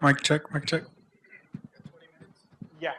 Mic check, mic check. Yeah.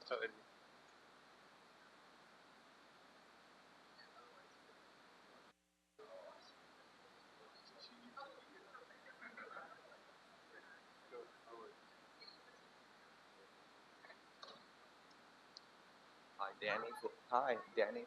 Hi, Danny. Hi, Danny.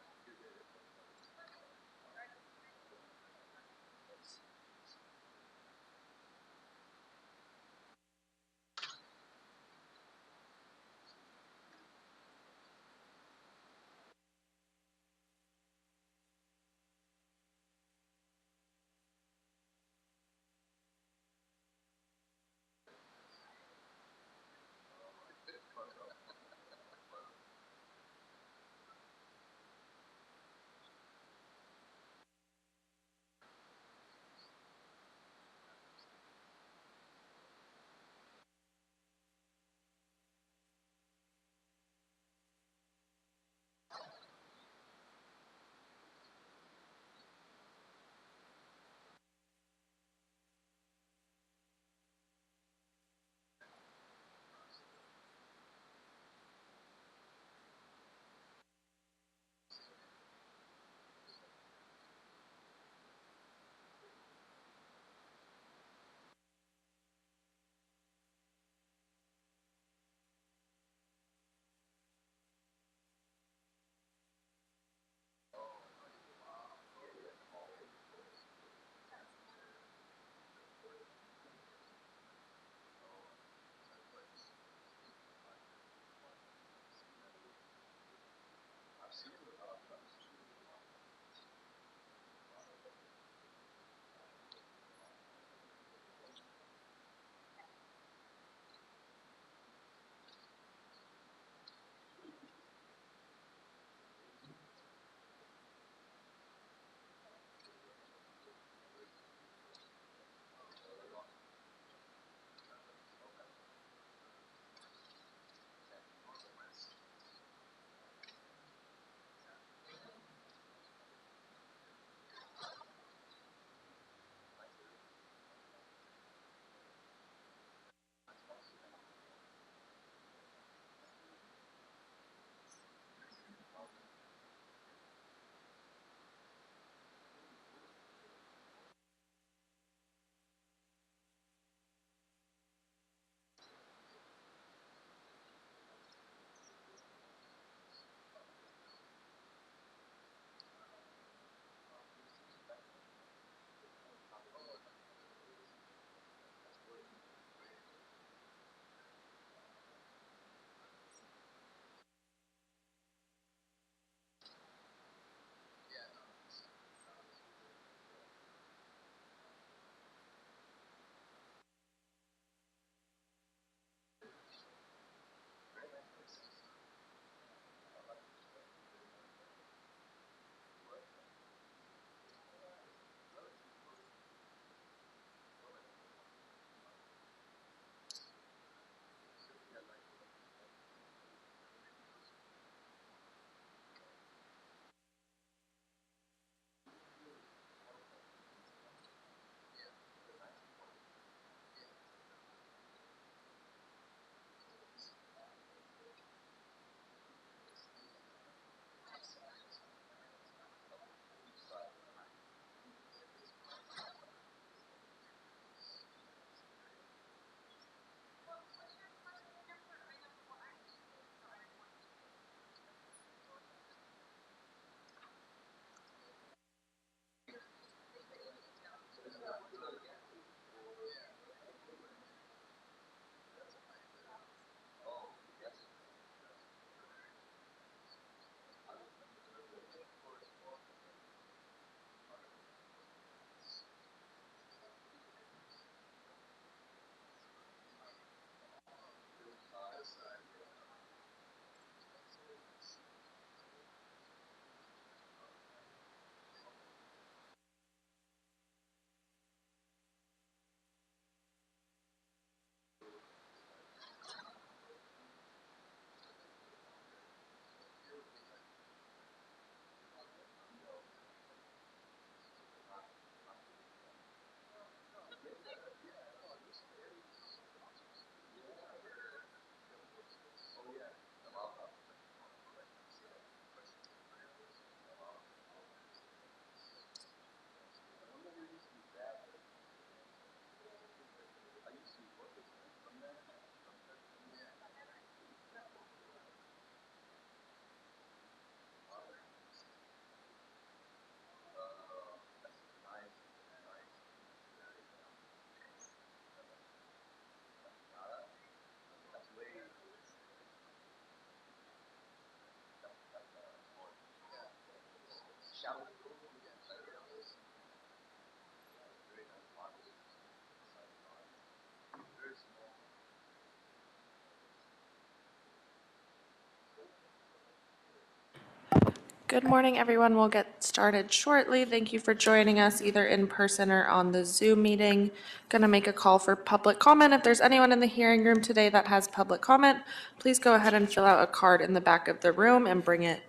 Good morning, everyone. We'll get started shortly. Thank you for joining us either in person or on the Zoom meeting. Going to make a call for public comment. If there's anyone in the hearing room today that has public comment, please go ahead and fill out a card in the back of the room and bring it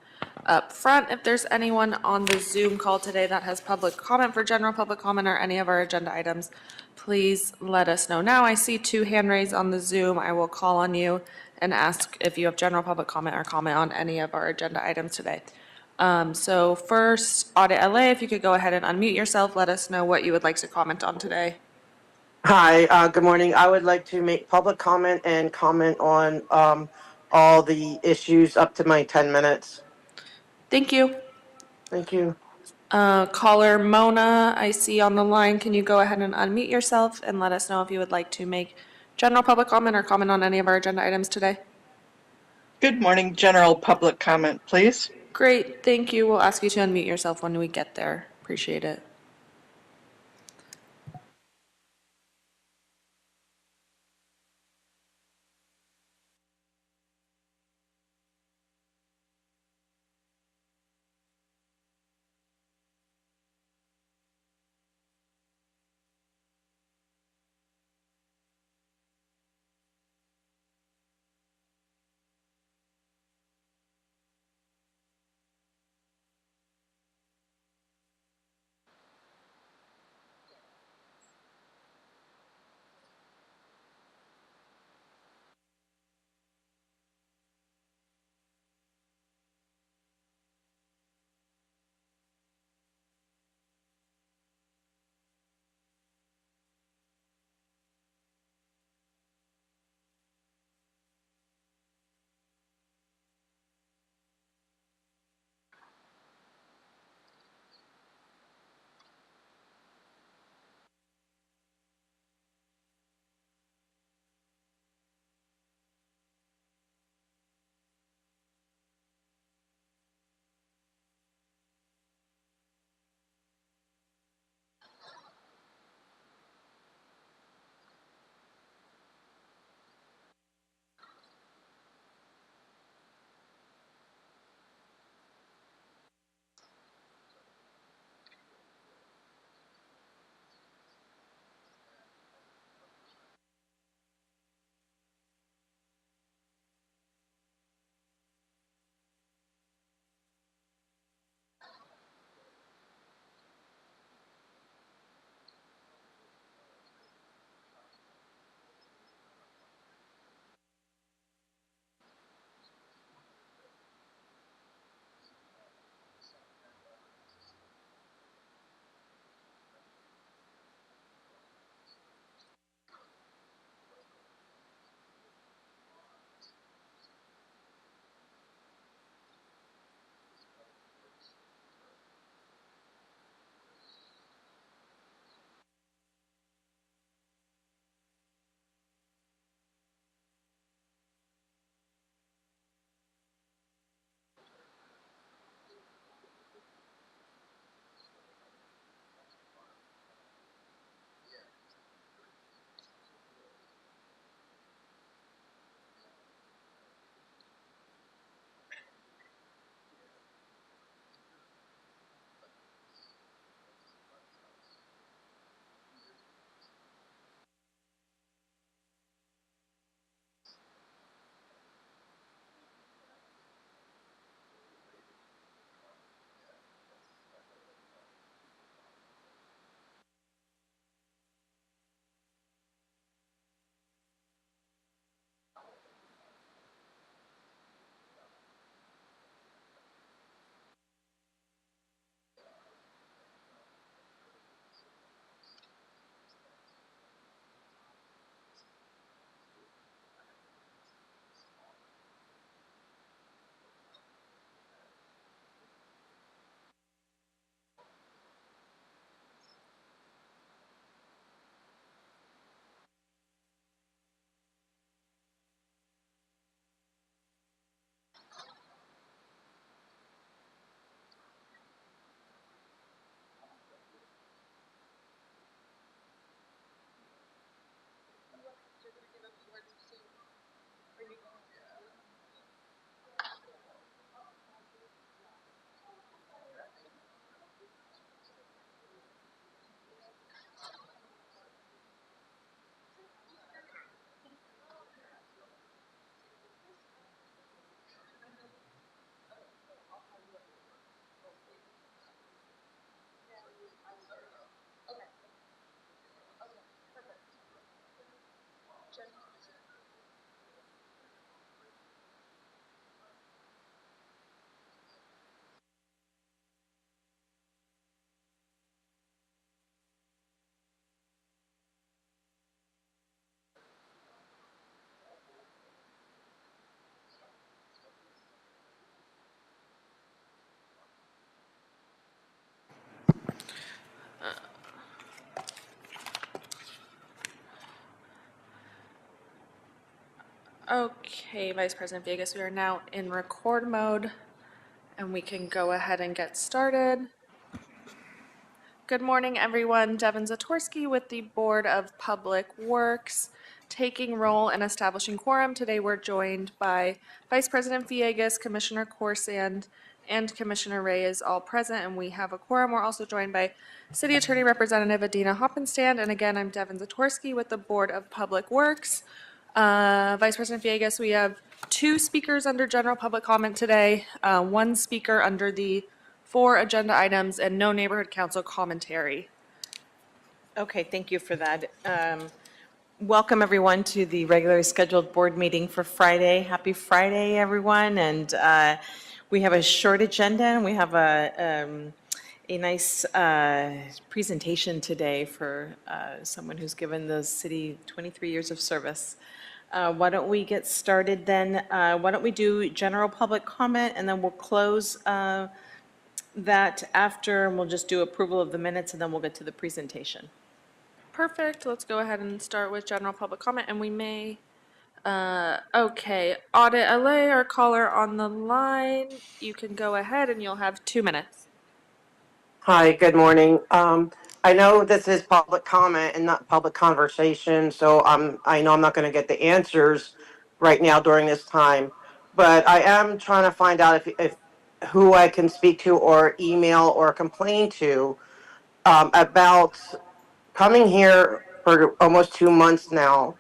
up front. If there's anyone on the Zoom call today that has public comment for general public comment or any of our agenda items, please let us know now. I see 2 hand raised on the Zoom. I will call on you and ask if you have general public comment or comment on any of our agenda items today. So first, Audit LA, if you could go ahead and unmute yourself, let us know what you would like to comment on today. Hi, good morning. I would like to make public comment and comment on all the issues up to my 10 minutes. Thank you. Thank you. Caller Mona, I see on the line. Can you go ahead and unmute yourself and let us know if you would like to make general public comment or comment on any of our agenda items today? Good morning. General public comment, please. Great, thank you. We'll ask you to unmute yourself when we get there. Appreciate it. Okay, Vice President Villegas, we are now in record mode and we can go ahead and get started. Good morning, everyone. Devin Zatorsky with the Board of Public Works, taking roll and establishing quorum. Today we're joined by Vice President Villegas, Commissioner Corsand, and Commissioner Reyes, all present, and we have a quorum. We're also joined by City Attorney Representative Adina Hoppenstand, and again, I'm Devin Zatorsky with the Board of Public Works. Vice President Villegas, we have 2 speakers under general public comment today, 1 speaker under the 4 agenda items, and no neighborhood council commentary. Okay, thank you for that. Welcome, everyone, to the regularly scheduled board meeting for Friday. Happy Friday, everyone. And we have a short agenda, and we have a nice presentation today for someone who's given the city 23 years of service. Why don't we get started then? Why don't we do general public comment, and then we'll close that after, and we'll just do approval of the minutes, and then we'll get to the presentation. Perfect. Let's go ahead and start with general public comment, and we may, okay, Audit LA, our caller on the line. You can go ahead and you'll have 2 minutes. Hi, good morning. I know this is public comment and not public conversation, so I know I'm not going to get the answers right now during this time, but I am trying to find out if who I can speak to or email or complain to about coming here for almost 2 months now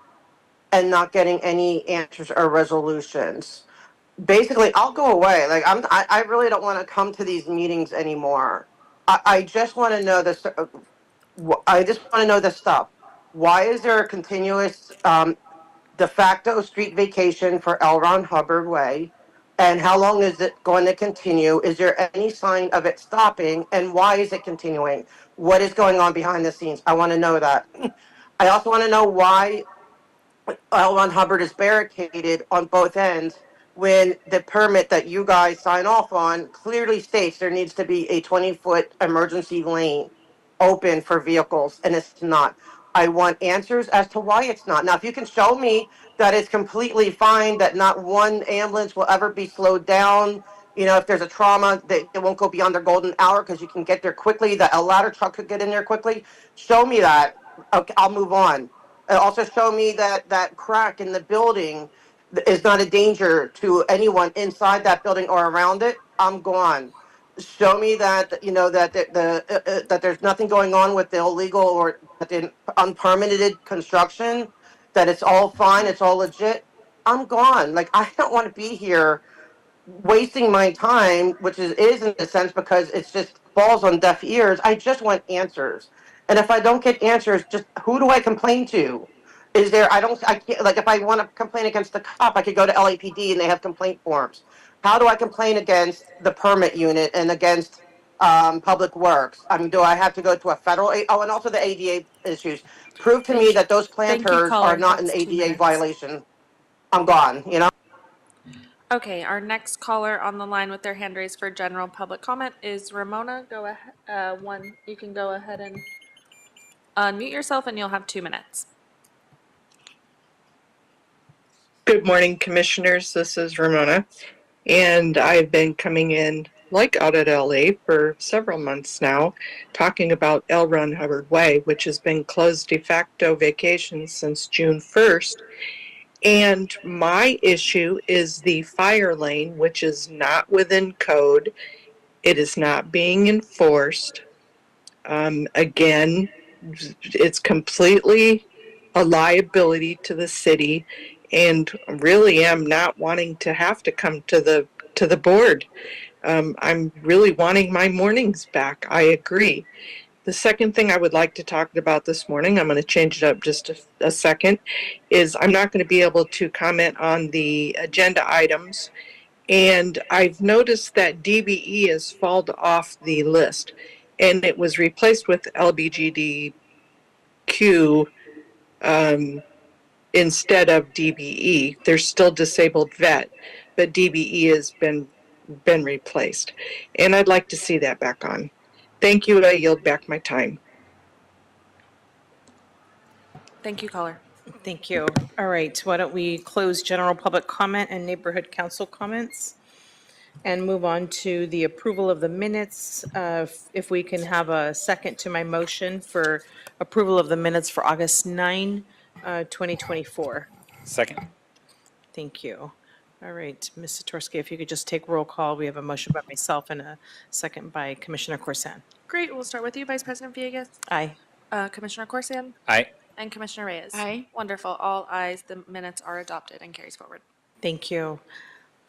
and not getting any answers or resolutions. Basically, I'll go away. Like I really don't want to come to these meetings anymore. I just want to know this. I just want to know the stuff. Why is there a continuous de facto street vacation for L. Ron Hubbard Way? And how long is it going to continue? Is there any sign of it stopping? And why is it continuing? What is going on behind the scenes? I want to know that. I also want to know why L. Ron Hubbard is barricaded on both ends when the permit that you guys sign off on clearly states there needs to be a 20-foot emergency lane open for vehicles, and it's not. I want answers as to why it's not. Now, if you can show me that it's completely fine, that not one ambulance will ever be slowed down, you know, if there's a trauma, they won't go beyond their golden hour because you can get there quickly, that a ladder truck could get in there quickly. Show me that. Okay, I'll move on. Also show me that that crack in the building is not a danger to anyone inside that building or around it. I'm gone. Show me that, you know, that that there's nothing going on with the illegal or the unpermitted construction, that it's all fine, it's all legit. I'm gone. Like, I don't want to be here wasting my time, which is in a sense because it's just falls on deaf ears. I just want answers. And if I don't get answers, just who do I complain to? Is there, I can't, like, if I want to complain against the cop, I could go to LAPD and they have complaint forms. How do I complain against the permit unit and against Public Works? I mean, do I have to go to a federal, oh, and also the ADA issues. Prove to me that those Thank you, planters caller. are not an That's 2 ADA minutes. violation. I'm gone, you know? Okay, our next caller on the line with their hand raised for general public comment is Ramona. Go ahead, you can go ahead and unmute yourself and you'll have 2 minutes. Good morning, commissioners. This is Ramona, and I've been coming in like Audit LA for several months now, talking about L. Ron Hubbard Way, which has been closed de facto vacation since June 1st. And my issue is the fire lane, which is not within code. It is not being enforced. Again, it's completely a liability to the city, and really am not wanting to have to come to the board. I'm really wanting my mornings back. I agree. The second thing I would like to talk about this morning, I'm going to change it up just a second, is I'm not going to be able to comment on the agenda items. And I've noticed that DBE has fallen off the list, and it was replaced with LBGDQ instead of DBE. There's still disabled vet, but DBE has been replaced. And I'd like to see that back on. Thank you. I yield back my time. Thank you, caller. Thank you. All right, why don't we close general public comment and neighborhood council comments and move on to the approval of the minutes. If we can have a second to my motion for approval of the minutes for August 9, 2024. Second. Thank you. All right, Ms. Satorsky, if you could just take roll call. We have a motion by myself and a second by Commissioner Corsan. Great, we'll start with you, Vice President Villegas. Aye. Commissioner Corsian Aye. and Commissioner Reyes. Aye. Wonderful, all ayes, the minutes are adopted and carries forward. Thank you.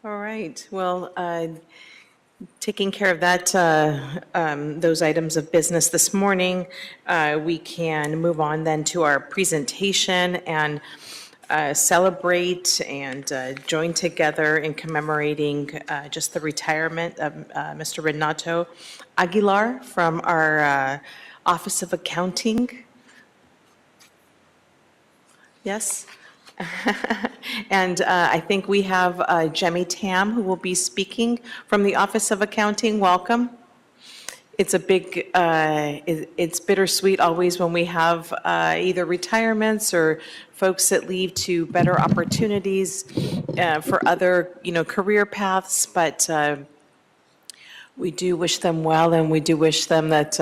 All right, well, taking care of that, those items of business this morning, we can move on then to our presentation and celebrate and join together in commemorating just the retirement of Mr. Renato Aguilar from our Office of Accounting. Yes? And I think we have Jemmy Tam, who will be speaking from the Office of Accounting. Welcome. It's a big, it's bittersweet always when we have either retirements or folks that leave to better opportunities for other, career paths, but we do wish them well, and we do wish them that,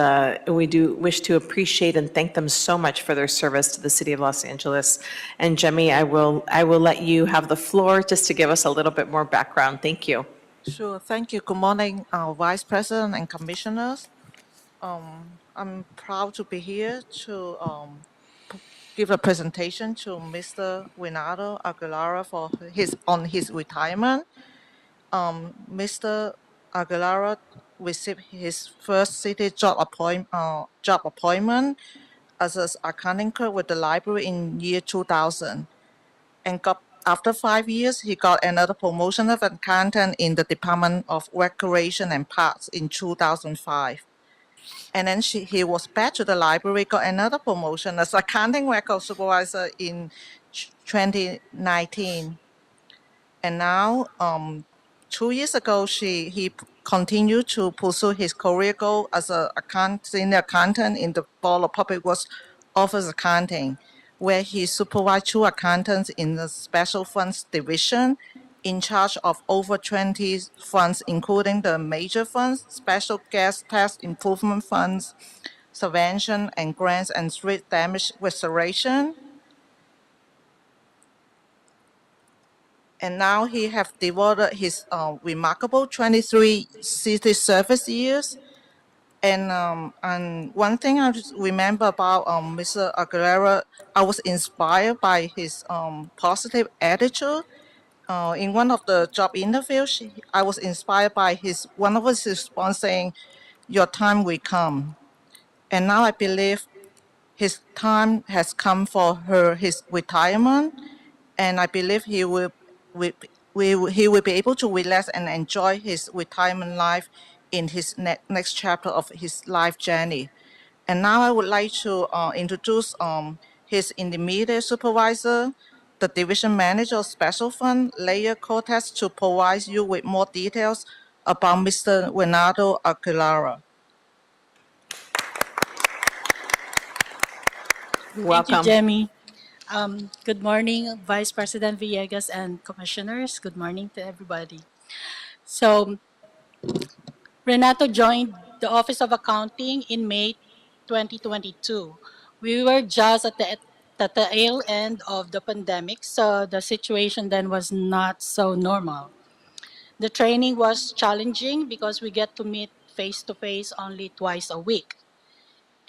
we do wish to appreciate and thank them so much for their service to the city of Los Angeles. And Jemmy, I will let you have the floor just to give us a little bit more background. Thank you. Sure. Thank you. Good morning, Vice President and Commissioners. I'm proud to be here to give a presentation to Mr. Renato Aguilar for his retirement. Mr. Aguilar received his first city job appointment as an accounting clerk with the library in year 2000, and after 5 years, he got another promotion of accountant in the Department of Recreation and Parks in 2005. And then he was back to the library, got another promotion as accounting record supervisor in 2019. And now, 2 years ago, he continued to pursue his career goal as a senior accountant in the Board of Public Works Office Accounting, where he supervised 2 accountants in the Special Funds Division in charge of over 20 funds, including the major funds, special gas tax improvement funds, subvention and grants, and street damage restoration. And now he have devoted his remarkable 23 city service years. And one thing I just remember about Mr. Aguilera, I was inspired by his positive attitude. In one of the job interviews, I was inspired by one of his response saying, "Your time will come." And now I believe his time has come for his retirement, and I believe he will be able to relax and enjoy his retirement life in his next chapter of his life journey. And now I would like to introduce his intermediate supervisor, the division manager of Special Fund, Leia Cortez, to provide you with more details about Mr. Renato Aguilar. Welcome. Thank you, Jemmy. Good morning, Vice President Villegas and Commissioners. Good morning to everybody. So, Renato joined the Office of Accounting in May 2022. We were just at the tail end of the pandemic, so the situation then was not so normal. The training was challenging because we get to meet face-to-face only twice a week.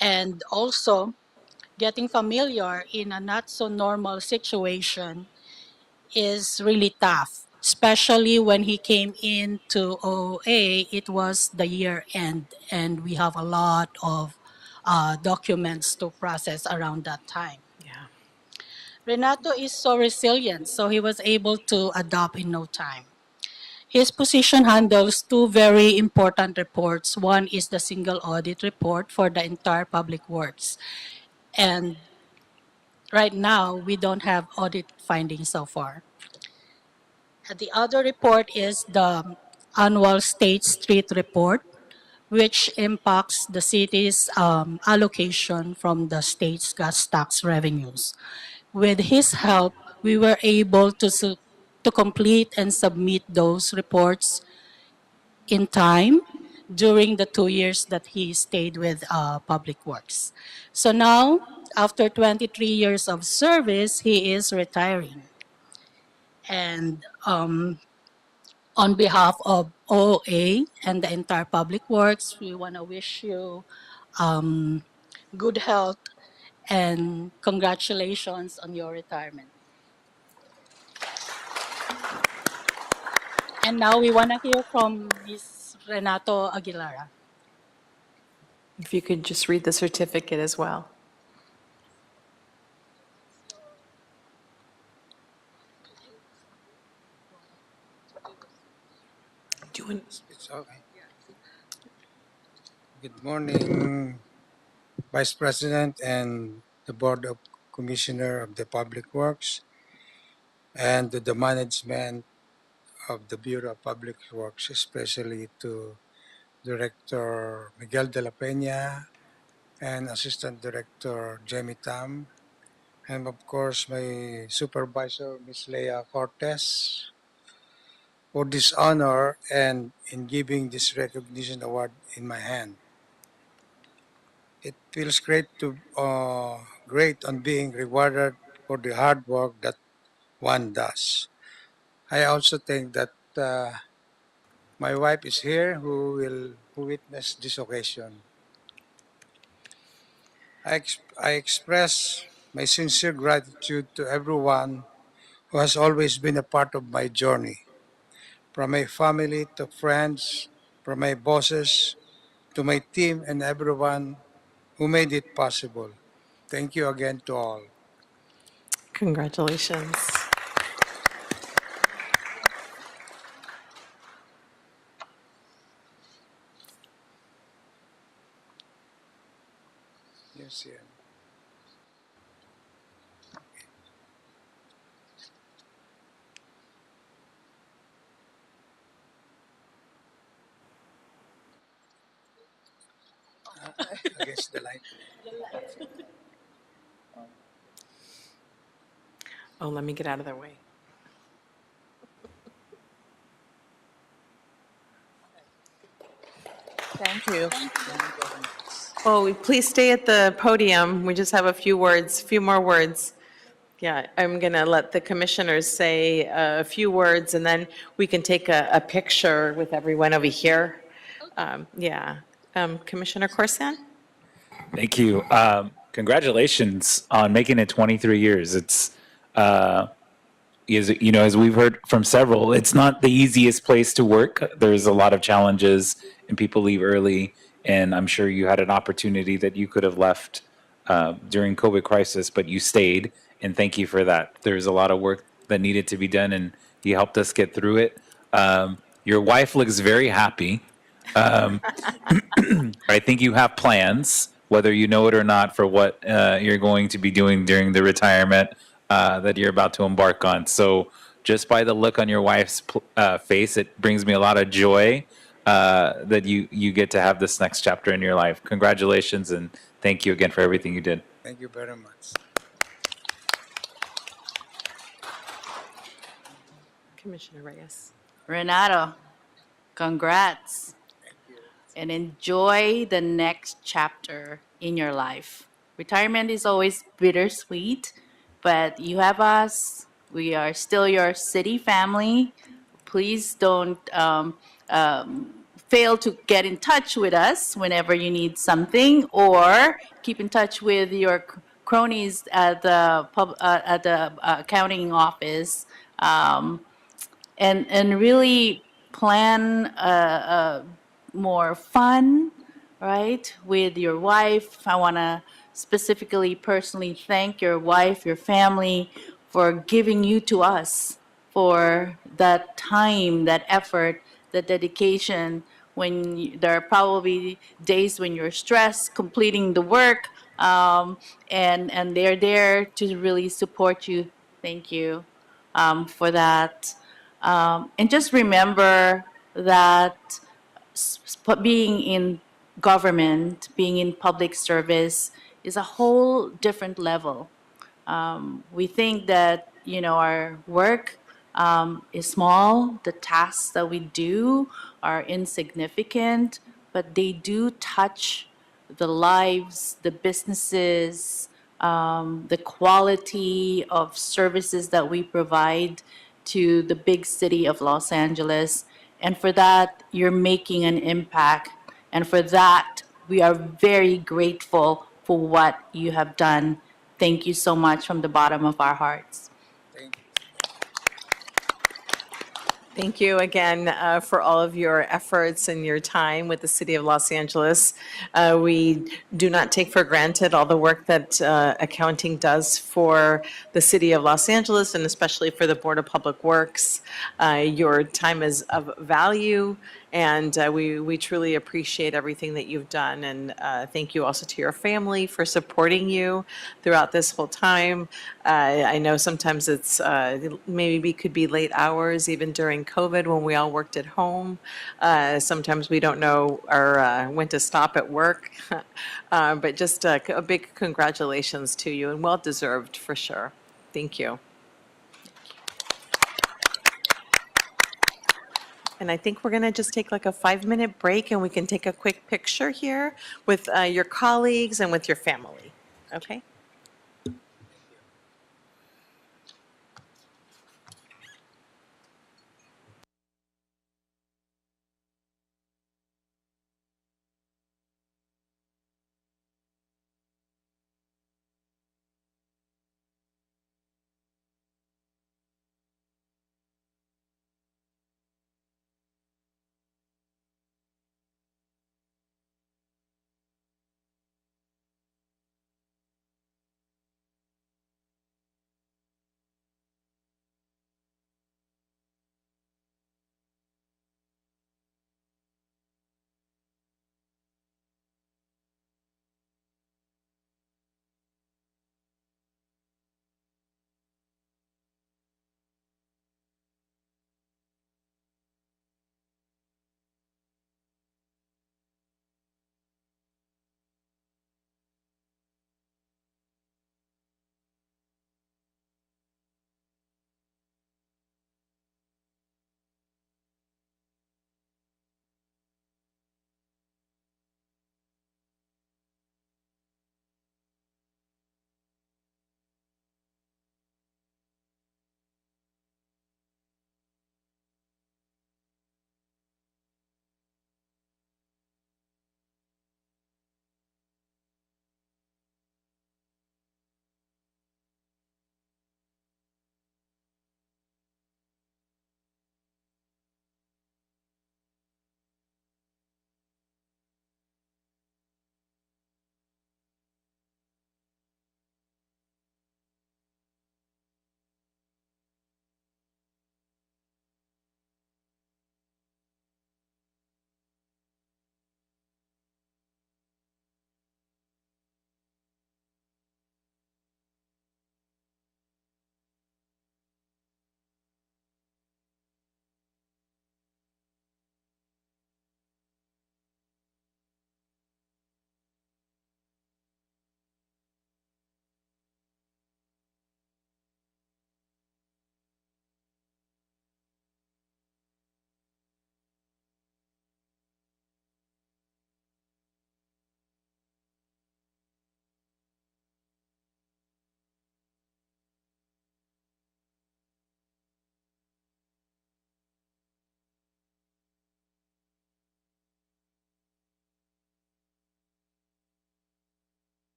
And also, getting familiar in a not so normal situation is really tough, especially when he came into OA. It was the year end, and we have a lot of documents to process around that time. Yeah. Renato is so resilient, so he was able to adapt in no time. His position handles 2 very important reports. One is the single audit report for the entire public works. And right now, we don't have audit findings so far. And the other report is the annual State Street Report, which impacts the city's allocation from the state's gas tax revenues. with his help, we were able to complete and submit those reports in time during the 2 years that he stayed with Public Works. So now, after 23 years of service, he is retiring. And on behalf of OA and the entire Public Works, we want to wish you good health and congratulations on your retirement. And now we want to hear from Ms. Renato Aguilara. If you could just read the certificate as well. Do you want? It's okay. Good morning, Vice President and the Board of Commissioner of the Public Works and to the management of the Bureau of Public Works, especially to Director Miguel de la Peña and Assistant Director Jamie Tam, and of course my supervisor, Ms. Leah Cortez, for this honor and in giving this recognition award in my hand. It feels great on being rewarded for the hard work that one does. I also think that my wife is here who witness this occasion. I express my sincere gratitude to everyone who has always been a part of my journey, from my family to friends, from my bosses to my team and everyone who made it possible. Thank you again to all. Congratulations. Yes, yeah. Against the light. Oh, let me get out of their way. Thank you. Oh, please stay at the podium. We just have a few more words. Yeah, I'm going to let the commissioners say a few words, and then we can take a picture with everyone over here. Yeah. Commissioner Corsan? Thank you. Congratulations on making it 23 years. It's, as we've heard from several, it's not the easiest place to work. There's a lot of challenges and people leave early. And I'm sure you had an opportunity that you could have left during COVID crisis, but you stayed. And thank you for that. There's a lot of work that needed to be done, and you helped us get through it. Your wife looks very happy. I think you have plans, whether you know it or not, for what you're going to be doing during the retirement that you're about to embark on. So just by the look on your wife's face, it brings me a lot of joy that you get to have this next chapter in your life. Congratulations, and thank you again for everything you did. Thank you very much. Commissioner Reyes. Renato, congrats. And enjoy the next chapter in your life. Retirement is always bittersweet, but you have us. We are still your city family. Please don't fail to get in touch with us whenever you need something, or keep in touch with your cronies at the accounting office, and really plan more fun, right, with your wife. I want to specifically personally thank your wife, your family, for giving you to us, for that time, that effort, the dedication, when there are probably days when you're stressed completing the work, and they're there to really support you. Thank you for that. And just remember that being in government, being in public service is a whole different level, We think that, our work is small, the tasks that we do are insignificant, but they do touch the lives, the businesses, the quality of services that we provide to the big city of Los Angeles. And for that, you're making an impact. And for that, we are very grateful for what you have done. Thank you so much from the bottom of our hearts. Thank you. Thank you again for all of your efforts and your time with the City of Los Angeles. We do not take for granted all the work that accounting does for the City of Los Angeles and especially for the Board of Public Works. Your time is of value, and we truly appreciate everything that you've done. And thank you also to your family for supporting you throughout this whole time. I know sometimes it's maybe could be late hours, even during COVID when we all worked at home. Sometimes we don't know when to stop at work. But just a big congratulations to you, and well-deserved for sure. Thank you. And I think we're going to just take like a 5-minute break, and we can take a quick picture here with your colleagues and with your family. Okay?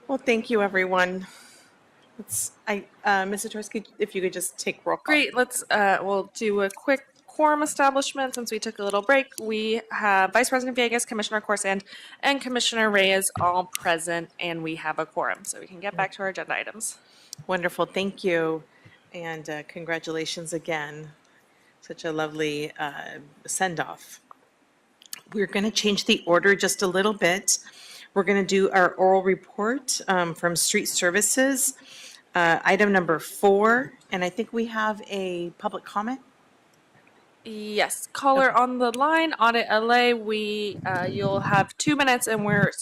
Well, thank you, everyone. Mrs. Tursky, if you could just take roll call. Great, we'll do a quick quorum establishment, since we took a little break, we have Vice President Villegas, Commissioner Corsand, and Commissioner Reyes all present, and we have a quorum, so we can get back to our agenda items. Wonderful, thank you. And congratulations again. Such a lovely send-off. We're going to change the order just a little bit. We're going to do our oral report from Street Services, item number 4, and I think we have a public comment. Yes, caller on the line, Audit LA, you'll have 2 minutes, and we're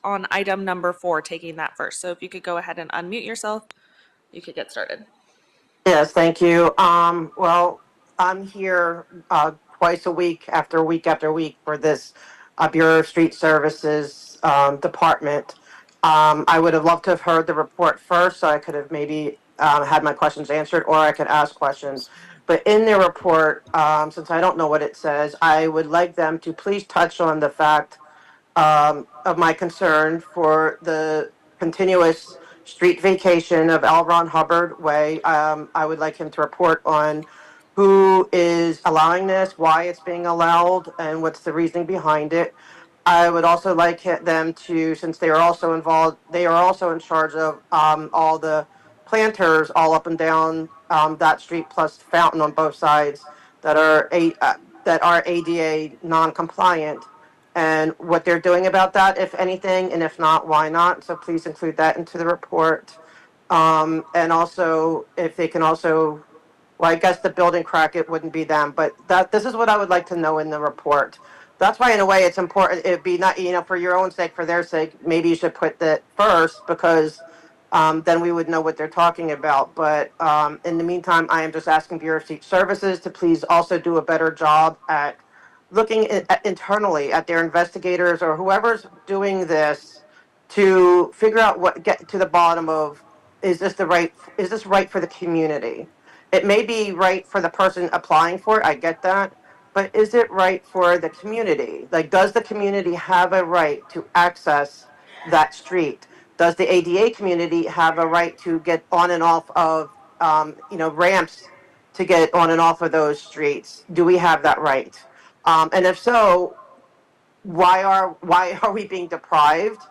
on item number 4, taking that first. So if you could go ahead and unmute yourself, you could get started. Yes, thank you. Well, I'm here twice a week after week for this Bureau of Street Services department. I would have loved to have heard the report first, so I could have maybe had my questions answered, or I could ask questions. But in their report, since I don't know what it says, I would like them to please touch on the fact of my concern for the continuous street vacation of L. Ron Hubbard Way. I would like him to report on who is allowing this, why it's being allowed, and what's the reasoning behind it. I would also like them to, since they are also involved, they are also in charge of all the planters all up and down that street, plus Fountain on both sides that are ADA non-compliant, and what they're doing about that, if anything, and if not, why not? So please include that into the report. And also, if they can also, well, I guess the building crack, it wouldn't be them, but this is what I would like to know in the report. That's why, in a way, it's important. It'd be not, for your own sake, for their sake, maybe you should put that first, because then we would know what they're talking about. But in the meantime, I am just asking Bureau of Street Services to please also do a better job at looking internally at their investigators or whoever's doing this to figure out get to the bottom of, is this right for the community? It may be right for the person applying for it, I get that, but is it right for the community? Like, does the community have a right to access that street? Does the ADA community have a right to get on and off of, ramps to get on and off of those streets? Do we have that right? And if so, why are we being deprived?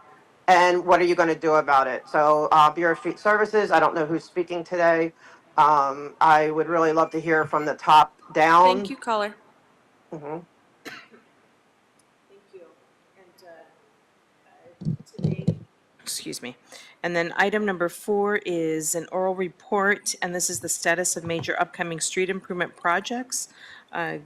And what are you going to do about it? So, Bureau of Street Services, I don't know who's speaking today. I would really love to hear from the top down. Thank you, caller. Mhm. Thank you. And today, excuse me. And then item number 4 is an oral report, and this is the status of major upcoming street improvement projects by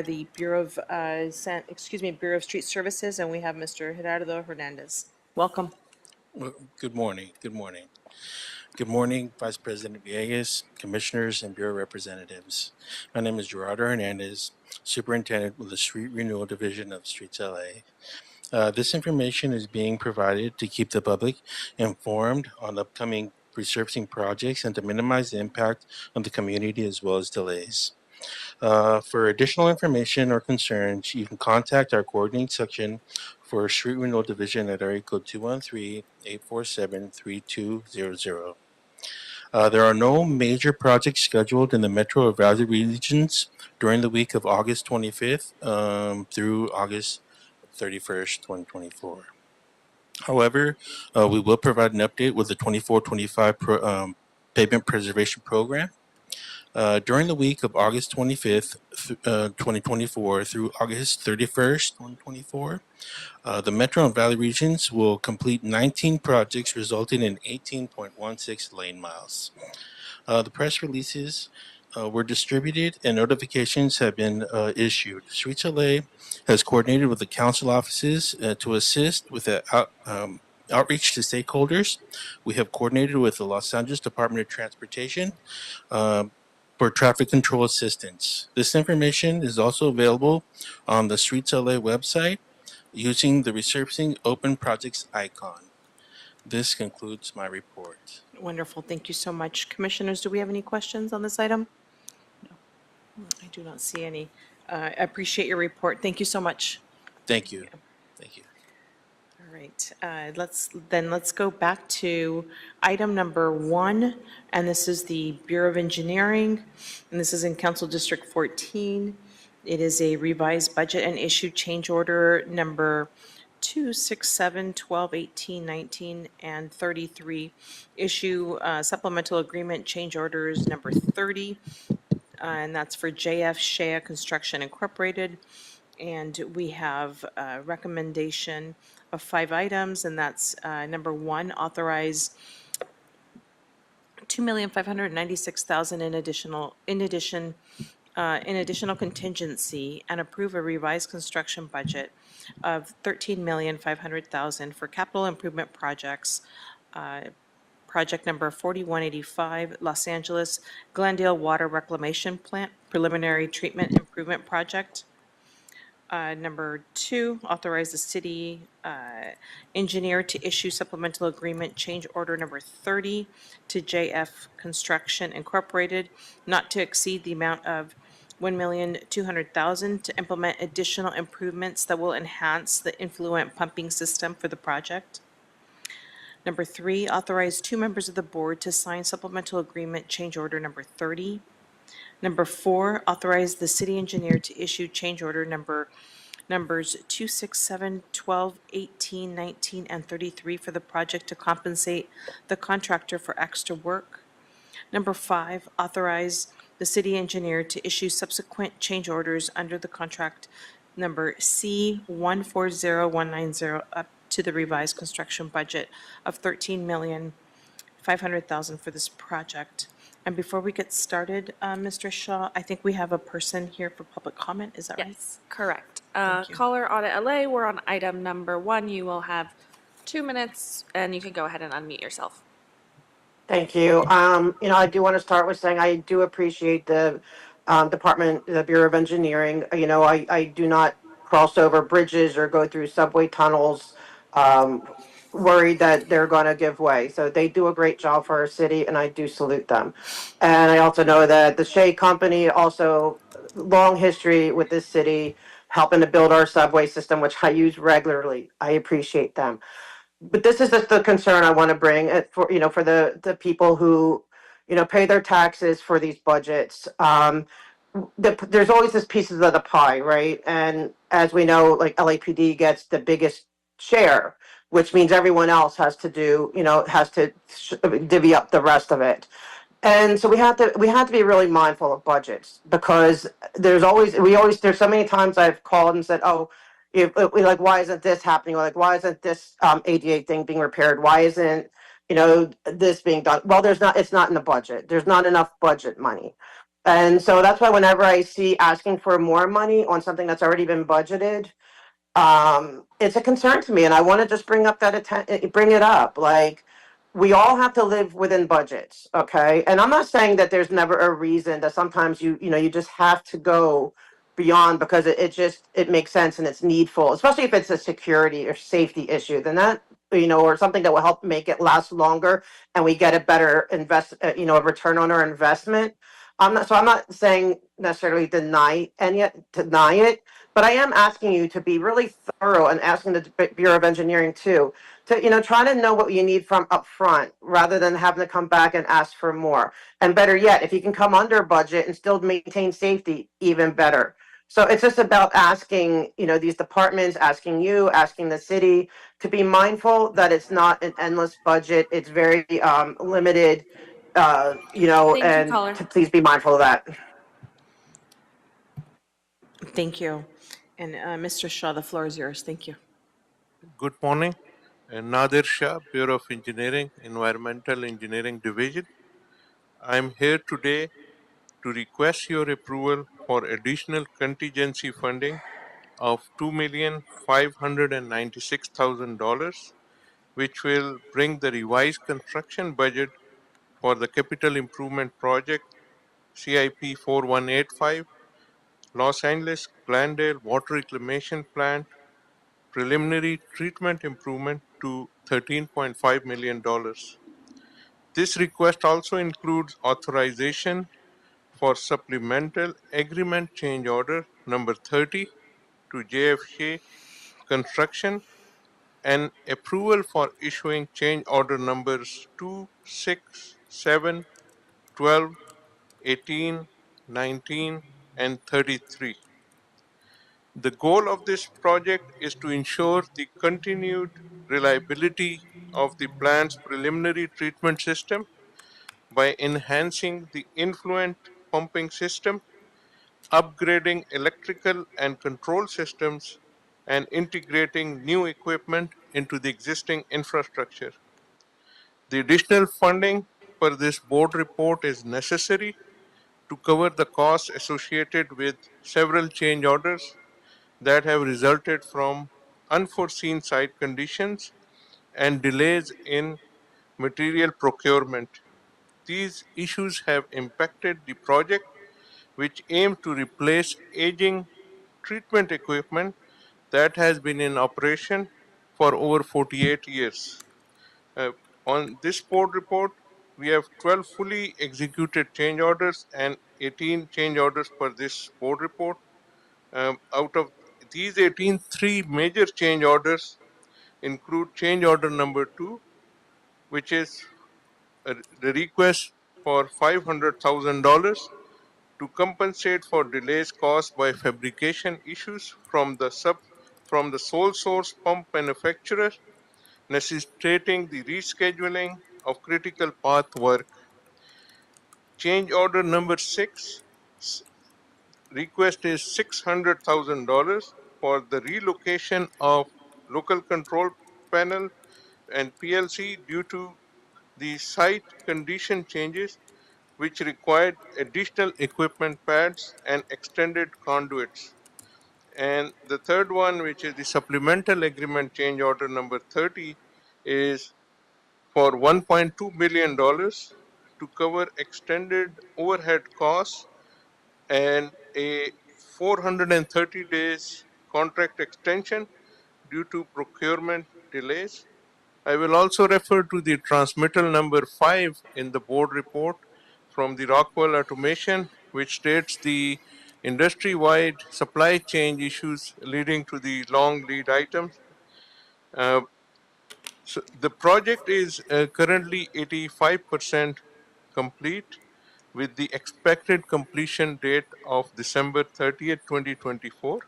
the Bureau of Bureau of Street Services, and we have Mr. Gerardo Hernandez. Welcome. Well, good morning. Good morning. Good morning, Vice President Villegas, Commissioners, and Bureau representatives. My name is Gerardo Hernandez, Superintendent with the Street Renewal Division of Streets LA. This information is being provided to keep the public informed on upcoming resurfacing projects and to minimize the impact on the community as well as delays. For additional information or concerns, you can contact our coordinating section for Street Renewal Division at area code 213-847-3200. There are no major projects scheduled in the Metro or Valley regions during the week of August 25th through August 31st, 2024. However, we will provide an update with the 24-25 pavement preservation program. During the week of August 25th, 2024 through August 31st, 2024, the Metro and Valley regions will complete 19 projects resulting in 18.16 lane miles. The press releases were distributed and notifications have been issued. Streets LA has coordinated with the council offices to assist with the outreach to stakeholders. We have coordinated with the Los Angeles Department of Transportation for traffic control assistance. This information is also available on the Streets LA website using the Resurfacing Open Projects icon. This concludes my report. Wonderful. Thank you so much. Commissioners, do we have any questions on this item? No, I do not see any. I appreciate your report. Thank you so much. Thank you. Thank you. All right. right, let's go back to item number 1, and this is the Bureau of Engineering, and this is in Council District 14. It is a revised budget and issue change order number 2, 6, 7, 12, 18, 19, and 33. Issue supplemental agreement change orders number 30, and that's for JF Shea Construction Incorporated. And we have a recommendation of 5 items, and that's number 1, authorize $2,596,000 in additional contingency and approve a revised construction budget of $13,500,000 for capital improvement projects. Project number 4185, Los Angeles Glendale Water Reclamation Plant Preliminary Treatment Improvement Project. Number 2, authorize the city engineer to issue supplemental agreement change order number 30 to JF Construction Incorporated, not to exceed the amount of $1,200,000 to implement additional improvements that will enhance the influent pumping system for the project. Number 3, authorize 2 members of the board to sign supplemental agreement change order number 30. Number 4, authorize the city engineer to issue change order numbers 2, 6, 7, 12, 18, 19, and 33 for the project to compensate the contractor for extra work. Number 5, authorize the city engineer to issue subsequent change orders under the contract number C140190 up to the revised construction budget of $13,500,000 for this project. And before we get started, Mr. Shaw, I think we have a person here for public comment. Is that right? Yes, correct. Thank you. Caller Audit LA, we're on item number 1. You will have 2 minutes, and you can go ahead and unmute yourself. Thank you. I do want to start with saying I do appreciate the department, the Bureau of Engineering. I do not cross over bridges or go through subway tunnels, worried that they're going to give way. So they do a great job for our city, and I do salute them. And I also know that the Shea Company also long history with this city, helping to build our subway system, which I use regularly. I appreciate them. But this is just the concern I want to bring for the people who pay their taxes for these budgets. There's always this pieces of the pie, right? And as we know, like LAPD gets the biggest share, which means everyone else has to divvy up the rest of it. And so we have to be really mindful of budgets, because there's so many times I've called and said, oh, why isn't this happening? Or like, why isn't this ADA thing being repaired? Why isn't this being done? Well, it's not in the budget. There's not enough budget money. And so that's why whenever I see asking for more money on something that's already been budgeted, it's a concern to me. And I want to just bring it up. Like, we all have to live within budgets, okay? And I'm not saying that there's never a reason that sometimes you just have to go beyond, because it makes sense and it's needful, especially if it's a security or safety issue, then that, or something that will help make it last longer and we get a better a return on our investment. I'm not saying necessarily deny it, but I am asking you to be really thorough, and asking the Bureau of Engineering too, to try to know what you need from up front, rather than having to come back and ask for more. And better yet, if you can come under budget and still maintain safety, even better. So it's just about asking, these departments, asking the city to be mindful that it's not an endless budget. It's very limited, Thank you, and caller. to please be mindful of that. Thank you. And Mr. Shaw, the floor is yours. Thank you. Good morning. Nadir Shah, Bureau of Engineering, Environmental Engineering Division. I'm here today to request your approval for additional contingency funding of $2,596,000, which will bring the revised construction budget for the Capital Improvement Project CIP 4185, Los Angeles Glendale Water Reclamation Plant Preliminary Treatment Improvement to $13.5 million. This request also includes authorization for supplemental agreement change order number 30 to JFK Construction and approval for issuing change order numbers 2, 6, 7, 12, 18, 19, and 33. The goal of this project is to ensure the continued reliability of the plant's preliminary treatment system by enhancing the influent pumping system, upgrading electrical and control systems, and integrating new equipment into the existing infrastructure. The additional funding per this board report is necessary to cover the costs associated with several change orders that have resulted from unforeseen site conditions and delays in material procurement. These issues have impacted the project, which aimed to replace aging treatment equipment that has been in operation for over 48 years. On this board report, we have 12 fully executed change orders and 18 change orders per this board report. Out of these 18, 3 major change orders include change order number 2, which is the request for $500,000 to compensate for delays caused by fabrication issues from the sole source pump manufacturer, necessitating the rescheduling of critical path work. Change order number 6 request is $600,000 for the relocation of local control panel and PLC due to the site condition changes, which required additional equipment pads and extended conduits. And the third one, which is the supplemental agreement change order number 30, is for $1.2 million to cover extended overhead costs and a 430 days contract extension due to procurement delays. I will also refer to the transmittal number 5 in the board report from the Rockwell Automation, which states the industry-wide supply chain issues leading to the long lead items. So the project is currently 85% complete, with the expected completion date of December 30th, 2024.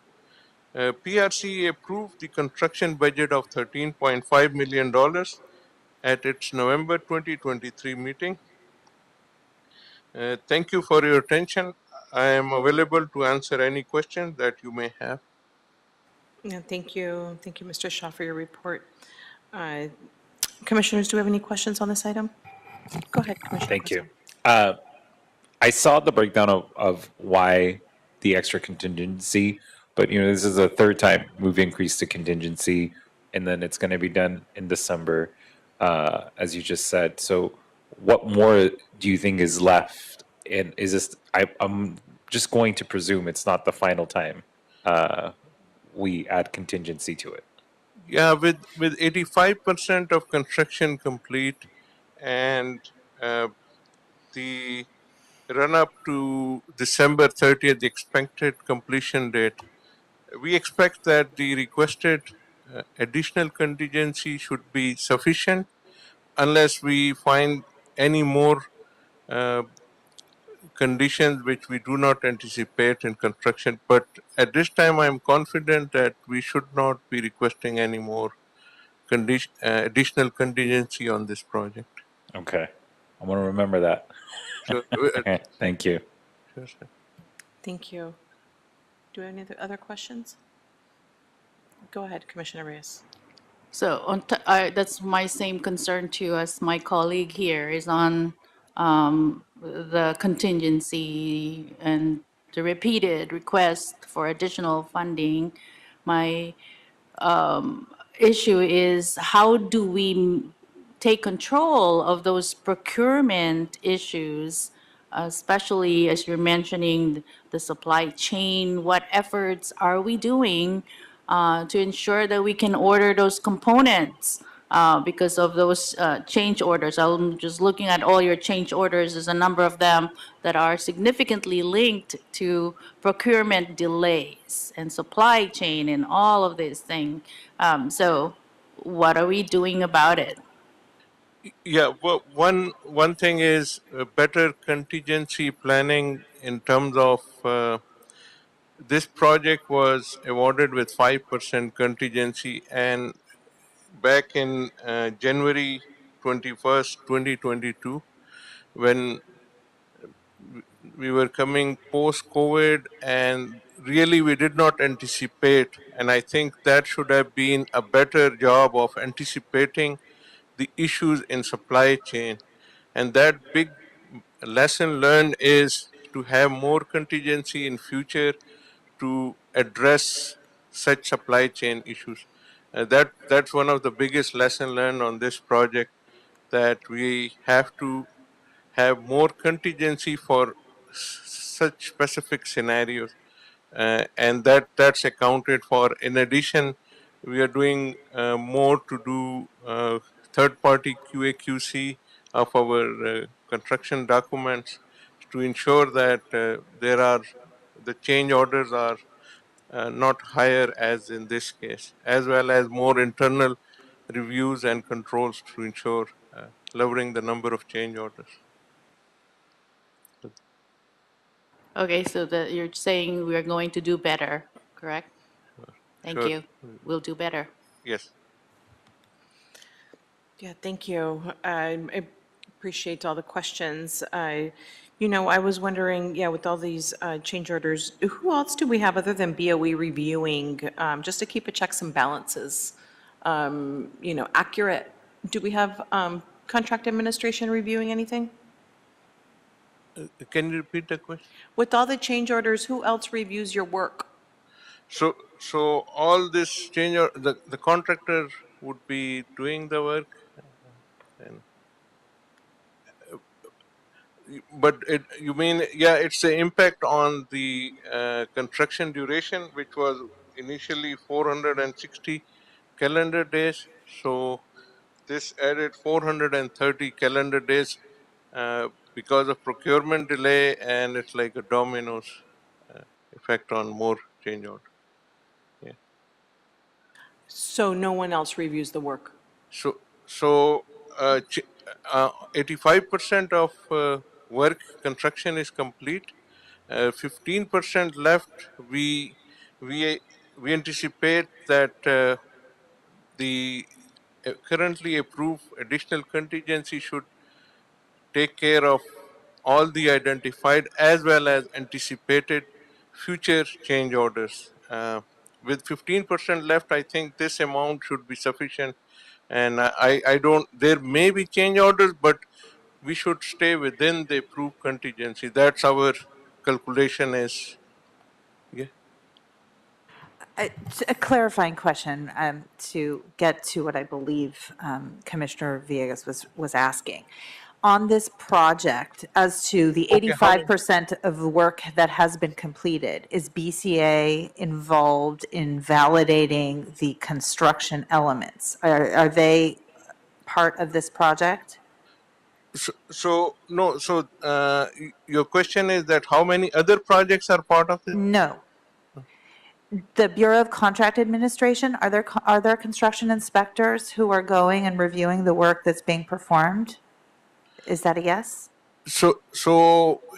PRC approved the construction budget of $13.5 million at its November 2023 meeting. Thank you for your attention. I am available to answer any questions that you may have. Yeah, thank you. Thank you, Mr. Shaw, for your report. Commissioners, do we have any questions on this item? Go ahead, Commissioner. Thank you. Quezada. I saw the breakdown of why the extra contingency, but this is the third time we've increased the contingency, and then it's going to be done in December, as you just said. So, what more do you think is left? And is this? I'm just going to presume it's not the final time we add contingency to it. Yeah, with 85% of construction complete and the run up to December 30th, the expected completion date, we expect that the requested additional contingency should be sufficient unless we find any more conditions which we do not anticipate in construction. But at this time, I am confident that we should not be requesting any more additional contingency on this project. Okay, I'm going to remember that. So, Okay, thank you. sure, sir. Thank you. Do we have any other questions? Go ahead, Commissioner Reyes. So that's my same concern too as my colleague here is on the contingency and the repeated request for additional funding. My issue is how do we take control of those procurement issues, especially as you're mentioning the supply chain? What efforts are we doing to ensure that we can order those components because of those change orders? I'm just looking at all your change orders. There's a number of them that are significantly linked to procurement delays and supply chain and all of these things. So What are we doing about it? Yeah, well, one thing is better contingency planning in terms of this project was awarded with 5% contingency, and back in January 21st, 2022, when we were coming post-COVID, and really we did not anticipate, and I think that should have been a better job of anticipating the issues in supply chain. And that big lesson learned is to have more contingency in future to address such supply chain issues. That's one of the biggest lesson learned on this project, that we have to have more contingency for such specific scenarios, and that's accounted for. In addition, we are doing more to do third-party QA/QC of our construction documents to ensure that the change orders are not higher as in this case, as well as more internal reviews and controls to ensure lowering the number of change orders. Okay, so you're saying we are going to do better, correct? Thank Sure. you. We'll do better. Yes. Yeah, thank you. I appreciate all the questions. I was wondering, yeah, with all these change orders, who else do we have other than BOE reviewing, just to keep a checks and balances, accurate? Do we have contract administration reviewing anything? Can you repeat the question? With all the change orders, who else reviews your work? So all this change, the contractor would be doing the work, and but you mean, yeah, it's the impact on the construction duration, which was initially 460 calendar days. So this added 430 calendar days because of procurement delay, and it's like a dominoes effect on more change order. So no one else reviews the work? So 85% of work construction is complete. 15% left. We anticipate that the currently approved additional contingency should take care of all the identified as well as anticipated future change orders. With 15% left, I think this amount should be sufficient. And I don't, there may be change orders, but we should stay within the approved contingency. That's our calculation is. Yeah. A clarifying question to get to what I believe Commissioner Villegas was asking. On this project, as to the 85% of the work that has been completed, is BCA involved in validating the construction elements? Are they part of this project? So no. So your question is that how many other projects are part of this? No. The Bureau of Contract Administration, are there construction inspectors who are going and reviewing the work that's being performed? Is that a yes? So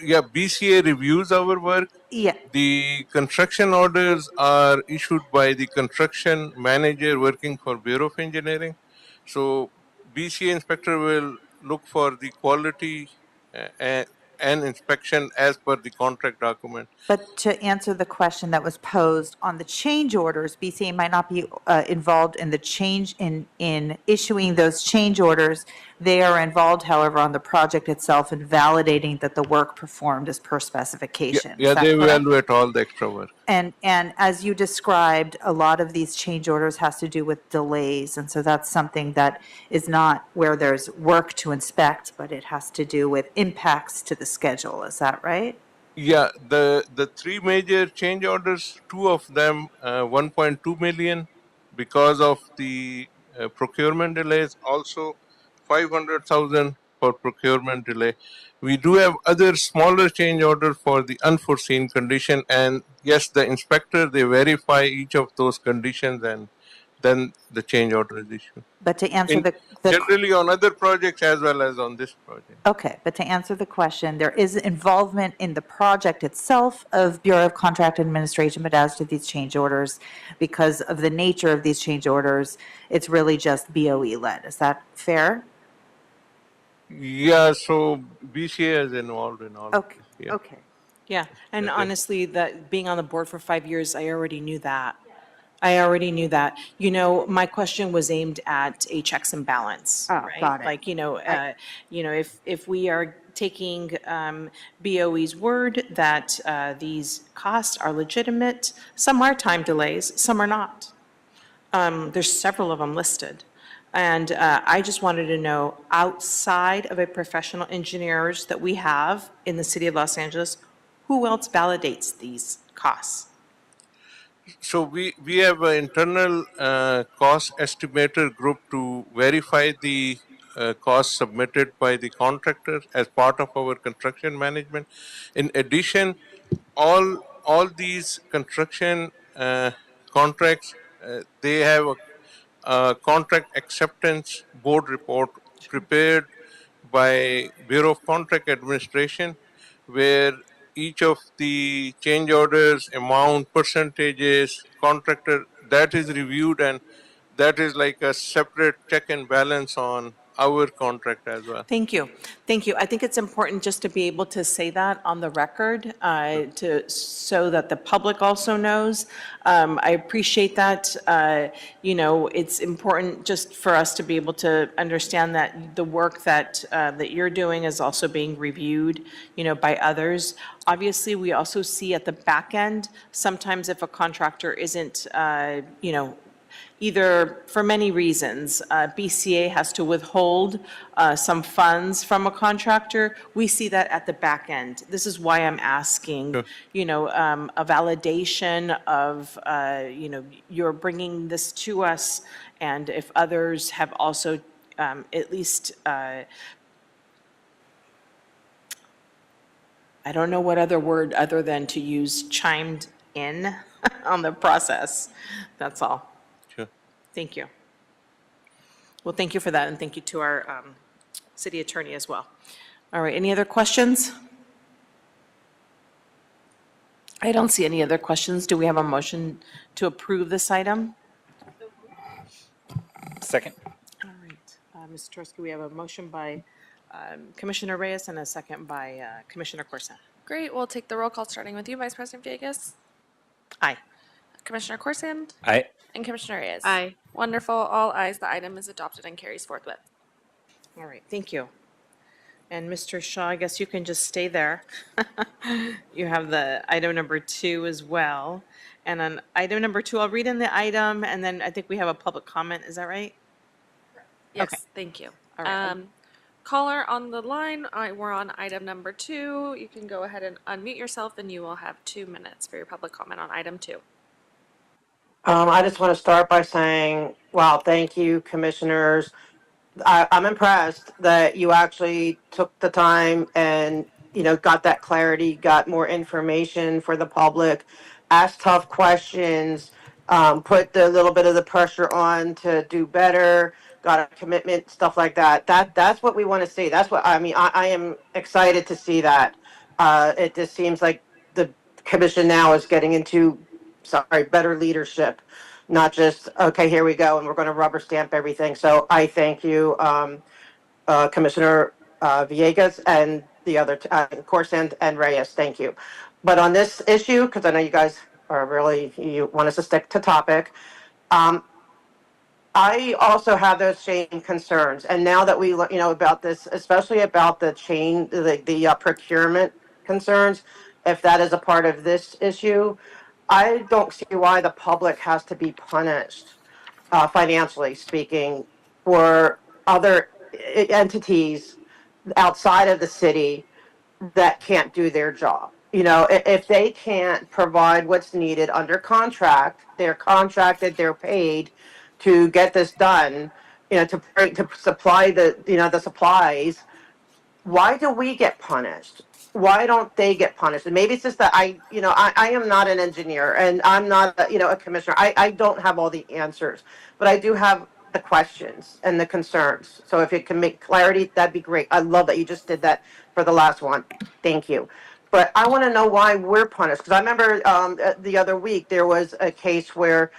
yeah, BCA reviews our work. Yeah. The construction orders are issued by the construction manager working for Bureau of Engineering. So BCA inspector will look for the quality and inspection as per the contract document. But to answer the question that was posed on the change orders, BCA might not be involved in the change in issuing those change orders. They are involved, however, on the project itself in validating that the work performed is per specification. Yeah, they evaluate all the extra work. And as you described, a lot of these change orders has to do with delays, and so that's something that is not where there's work to inspect, but it has to do with impacts to the schedule. Is that right? Yeah, the three major change orders, two of them 1.2 million because of the procurement delays, also 500,000 for procurement delay. We do have other smaller change orders for the unforeseen condition, and yes, the inspector, they verify each of those conditions, and then the change order is issued. But to answer In, the generally on other projects as well as on this project. okay, but to answer the question, there is involvement in the project itself of Bureau of Contract Administration, but as to these change orders, because of the nature of these change orders, it's really just BOE led. Is that fair? Yeah, so BCA is involved in all of Okay, this. Yeah. okay. Yeah, and Yeah. honestly, that, being on the board for 5 years, I already knew that. I already knew that. You know, my question was aimed at a checks and balance, Oh, right? got it. Like, if we are taking BOE's word that these costs are legitimate, some are time delays, some are not. There's several of them listed. And I just wanted to know, outside of a professional engineers that we have in the city of Los Angeles, who else validates these costs? So we have an internal cost estimator group to verify the costs submitted by the contractor as part of our construction management. In addition, all these construction contracts, they have a contract acceptance board report prepared by Bureau of Contract Administration, where each of the change orders, amount, percentages, contractor, that is reviewed, and that is like a separate check and balance on our contract as well. Thank you. Thank you. I think it's important just to be able to say that on the record, so that the public also knows. I appreciate that. It's important just for us to be able to understand that the work that you're doing is also being reviewed, by others. Obviously, we also see at the back end, sometimes if a contractor isn't, either for many reasons, BCA has to withhold some funds from a contractor. We see that at the back end. This is why I'm asking, a validation of, you're bringing this to us, and if others have also at least, I don't know what other word other than to use, chimed in on the process. That's all. Sure. Thank you. Well, thank you for that, and thank you to our city attorney as well. All right, any other questions? I don't see any other questions. Do we have a motion to approve this item? Second. All right, Mr. Tursky, we have a motion by Commissioner Reyes and a second by Commissioner Corson. Great, we'll take the roll call, starting with you, Vice President Villegas. Aye. Commissioner Corson Aye. and Commissioner Reyes. Aye. Wonderful, all ayes, the item is adopted and carries forthwith. All right, thank you. And Mr. Shaw, I guess you can just stay there. You have the item number 2 as well. And on item number 2, I'll read in the item, and then I think we have a public comment. Is that right? Yes, Okay. thank you. All right. Caller on the line, we're on item number 2. You can go ahead and unmute yourself, and you will have 2 minutes for your public comment on item 2. I just want to start by saying, wow, thank you, commissioners. I'm impressed that you actually took the time and, got that clarity, got more information for the public, asked tough questions, put the little bit of the pressure on to do better, got a commitment, stuff like that. That's what we want to see. That's what, I am excited to see that. It just seems like the commission now is getting into, better leadership. Not just, okay, here we go, and we're going to rubber stamp everything. So I thank you, Commissioner Villegas and the other, Corson and Reyes, thank you. But on this issue, because I know you guys are really, you want us to stick to topic, I also have those same concerns. And now that we, about this, especially about the procurement concerns, if that is a part of this issue, I don't see why the public has to be punished, financially speaking, for other entities outside of the city that can't do their job. If they can't provide what's needed under contract, they're contracted, they're paid to get this done, to supply the supplies. Why do we get punished? why don't they get punished? And maybe it's just that I am not an engineer and I'm not, a commissioner. I don't have all the answers, but I do have the questions and the concerns. So if it can make clarity, that'd be great. I love that you just did that for the last one. Thank you. But I want to know why we're punished. Because I remember the other week, there was a case where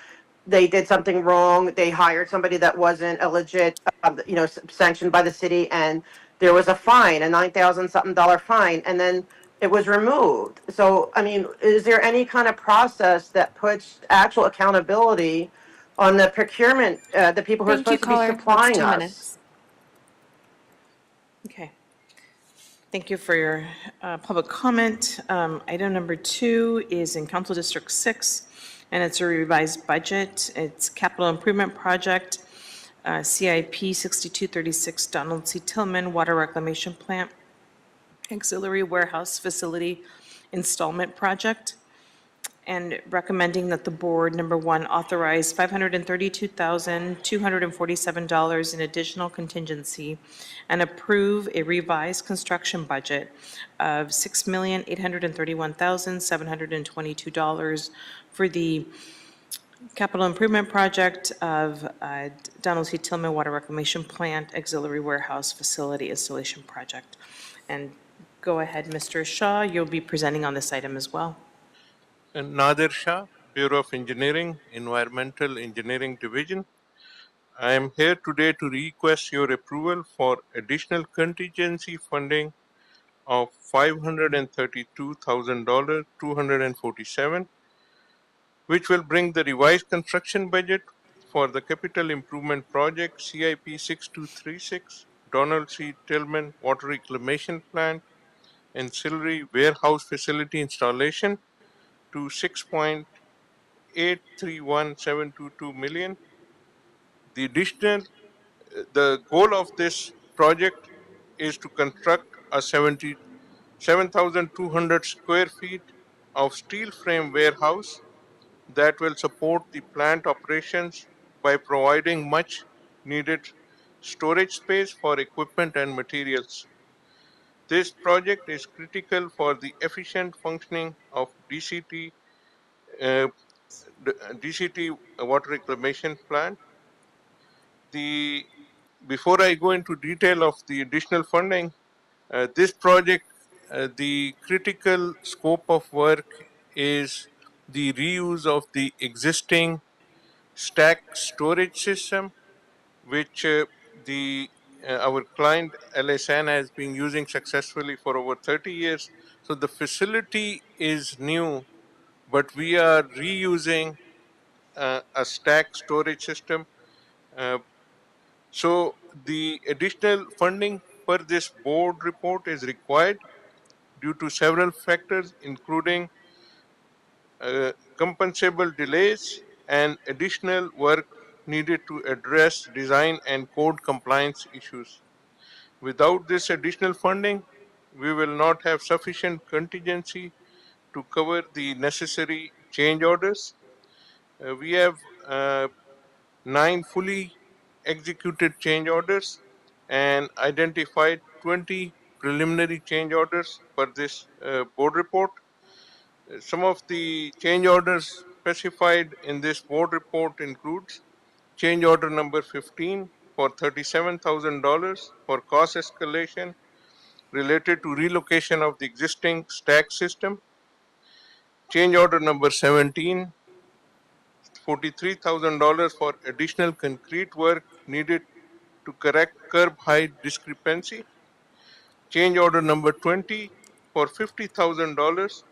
they did something wrong. They hired somebody that wasn't a legit, sanctioned by the city, and there was a fine, a 9,000 something dollar fine, and then it was removed. So, I mean, is there any kind of process that puts actual accountability on the procurement, the people who are Thank you, supposed to be caller. That's supplying 2 us? minutes. Okay. Thank you for your public comment. Item number 2 is in Council District 6, and it's a revised budget. It's capital improvement project, CIP 6236 Donald C. Tillman Water Reclamation Plant Auxiliary Warehouse Facility Installment Project, and recommending that the board, number 1, authorize $532,247 in additional contingency and approve a revised construction budget of $6,831,722 for the capital improvement project of Donald C. Tillman Water Reclamation Plant Auxiliary Warehouse Facility Installation Project. And go ahead, Mr. Shaw, you'll be presenting on this item as well. And Nadir Shah, Bureau of Engineering, Environmental Engineering Division. I am here today to request your approval for additional contingency funding of $532,247, which will bring the revised construction budget for the capital improvement project CIP 6236 Donald C. Tillman Water Reclamation Plant Ancillary Warehouse Facility Installation to $6,831,722 million. The goal of this project is to construct a 7,200 square feet of steel frame warehouse that will support the plant operations by providing much needed storage space for equipment and materials. This project is critical for the efficient functioning of DCT water reclamation plant. Before I go into detail of the additional funding, this project, the critical scope of work is the reuse of the existing stack storage system, which our client LSN has been using successfully for over 30 years. So the facility is new, but we are reusing a stack storage system. So the additional funding per this board report is required due to several factors, including compensable delays and additional work needed to address design and code compliance issues. Without this additional funding, we will not have sufficient contingency to cover the necessary change orders. We have 9 fully executed change orders and identified 20 preliminary change orders per this board report. Some of the change orders specified in this board report includes change order number 15 for $37,000 for cost escalation related to relocation of the existing stack system. Change order number 17, $43,000 for additional concrete work needed to correct curb height discrepancy. Change order number 20 for $50,000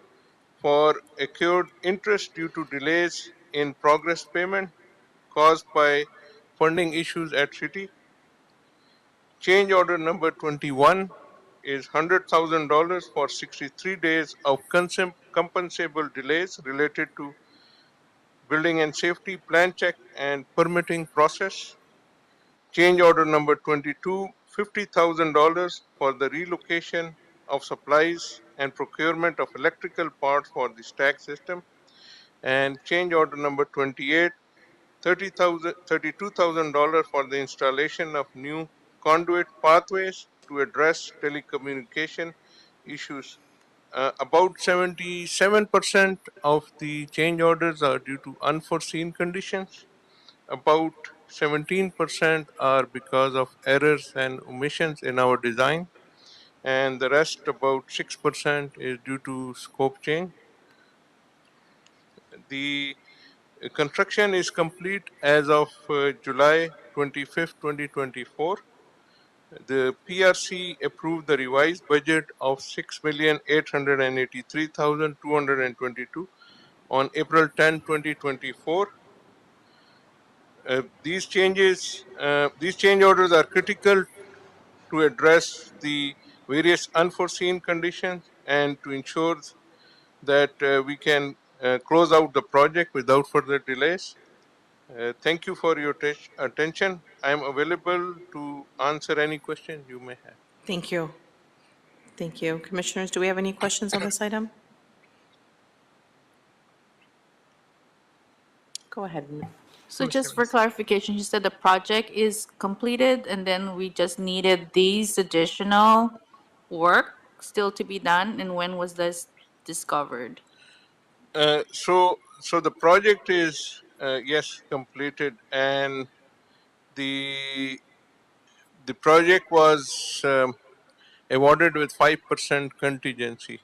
for accrued interest due to delays in progress payment caused by funding issues at city. Change order number 21 is $100,000 for 63 days of compensable delays related to building and safety plan check and permitting process. Change order number 22, $50,000 for the relocation of supplies and procurement of electrical parts for the stack system. And change order number 28, $32,000 for the installation of new conduit pathways to address telecommunication issues. About 77% of the change orders are due to unforeseen conditions. About 17% are because of errors and omissions in our design, and the rest, about 6%, is due to scope change. The construction is complete as of July 25th, 2024. The PRC approved the revised budget of 6,883,222 on April 10, 2024. These change orders are critical to address the various unforeseen conditions and to ensure that we can close out the project without further delays. Thank you for your attention. I am available to answer any questions you may have. Thank you. Thank you. Commissioners, do we have any questions on this item? Go ahead. So just for clarification, you said the project is completed and then we just needed these additional work still to be done, and when was this discovered? So the project is yes, completed, and the project was awarded with 5% contingency,